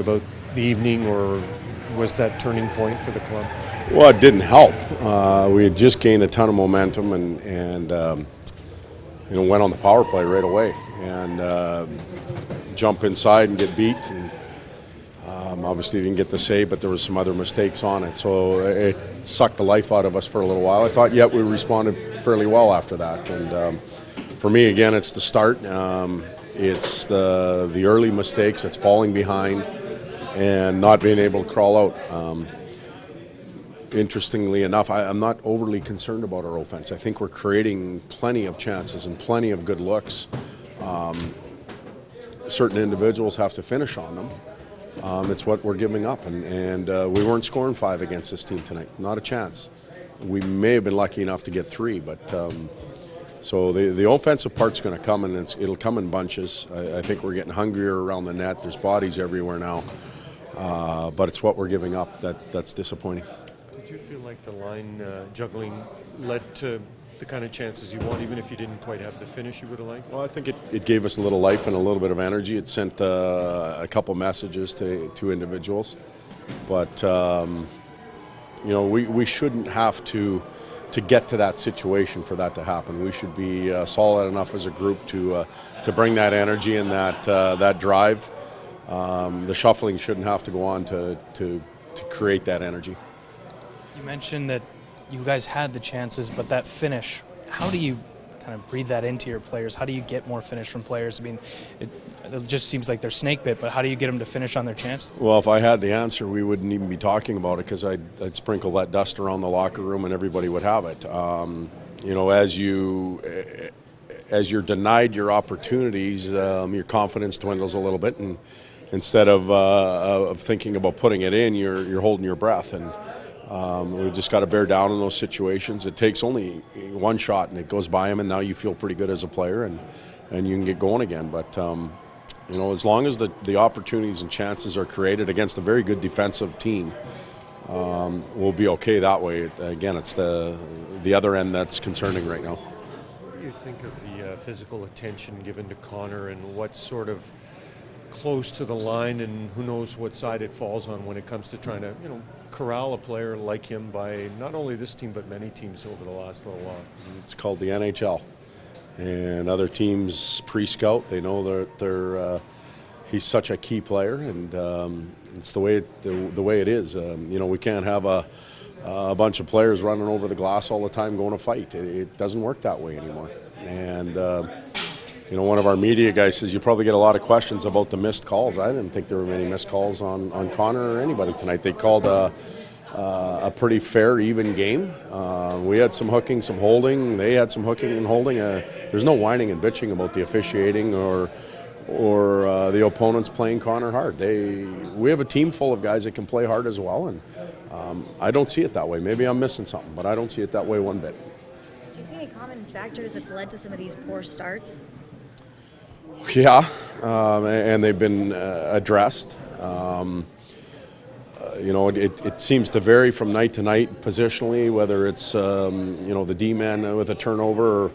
About the evening, or was that turning point for the club? Well, it didn't help. We had just gained a ton of momentum and went on the power play right away and jump inside and get beat. And obviously didn't get the save, but there was some other mistakes on it. So it sucked the life out of us for a little while. I thought, yet we responded fairly well after that. And for me, again, it's the start. It's the early mistakes. It's falling behind and not being able to crawl out. Interestingly enough, I'm not overly concerned about our offense. I think we're creating plenty of chances and plenty of good looks. Certain individuals have to finish on them. It's what we're giving up, and we weren't scoring 5 against this team tonight. Not a chance. We may have been lucky enough to get 3, but so the offensive part's going to come, and it'll come in bunches. I think we're getting hungrier around the net. There's bodies everywhere now. But it's what we're giving up that's disappointing. Did you feel like the line juggling led to the kind of chances you want, even if you didn't quite have the finish you would have liked? Well, I think it gave us a little life and a little bit of energy. It sent a couple messages to individuals. But, we shouldn't have to get to that situation for that to happen. We should be solid enough as a group to bring that energy and that drive. The shuffling shouldn't have to go on to create that energy. You mentioned that you guys had the chances, but that finish, how do you kind of breathe that into your players? How do you get more finish from players? I mean, it just seems like they're snake bit, but how do you get them to finish on their chances? Well, if I had the answer, we wouldn't even be talking about it, because I'd sprinkle that dust around the locker room and everybody would have it. As you're denied your opportunities, your confidence dwindles a little bit, and instead of thinking about putting it in, you're holding your breath. And we've just got to bear down in those situations. It takes only one shot, and it goes by him, and now you feel pretty good as a player, and you can get going again. But as long as the opportunities and chances are created against a very good defensive team, we'll be okay that way. Again, it's the other end that's concerning right now. What do you think of the physical attention given to Connor, and what's sort of close to the line, and who knows what side it falls on when it comes to trying to corral a player like him by not only this team but many teams over the last little while? It's called the NHL, and other teams pre-scout. They know that he's such a key player, and it's the way it is. We can't have a bunch of players running over the glass all the time going to fight. It doesn't work that way anymore. And one of our media guys says you probably get a lot of questions about the missed calls. I didn't think there were many missed calls on Connor or anybody tonight. They called a pretty fair, even game. We had some hooking, some holding. They had some hooking and holding. There's no whining and bitching about the officiating or the opponents playing Connor hard. We have a team full of guys that can play hard as well, and I don't see it that way. Maybe I'm missing something, but I don't see it that way one bit. Do you see any common factors that's led to some of these poor starts? Yeah, and they've been addressed. It seems to vary from night to night positionally, whether it's the D-man with a turnover or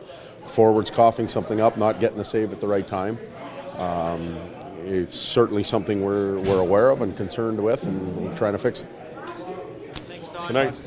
forwards coughing something up, not getting a save at the right time. It's certainly something we're aware of and concerned with, and we're trying to fix it. Thanks, Don. Good night.